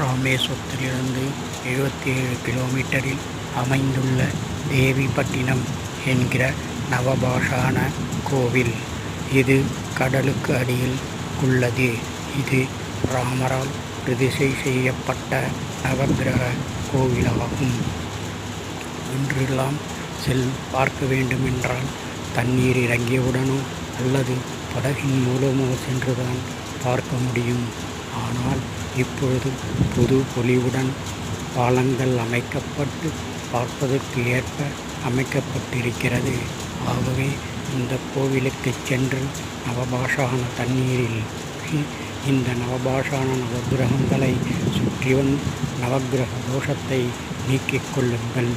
ராமேஸ்வரத்திலிருந்து 77 கிலோமீட்டரில் அமைந்துள்ள தேவிப்பட்டினம் என்கிற நவபாஷான கோவில். இது கடலுக்கு அடியில் உள்ளது. இது ராமரால் பிரதிஷ்டை செய்யப்பட்ட நவக்கிரக கோவிலாகும். இன்றெல்லாம் பார்க்க வேண்டுமென்றால் தண்ணீர் இறங்கியவுடனோ அல்லது படகின் மூலமோ சென்றுதான் பார்க்க முடியும். ஆனால் இப்பொழுது புது பொலிவுடன் பாலங்கள் அமைக்கப்பட்டு பார்ப்பதற்கு ஏற்ப அமைக்கப்பட்டிருக்கிறது. ஆகவே இந்த கோவிலுக்கு சென்று நவபாஷான தண்ணீரில் இந்த நவபாஷான நவகிரகங்களை சுற்றி வந்து நவகிரக தோஷத்தை நீக்கிக் கொள்ளுங்கள்.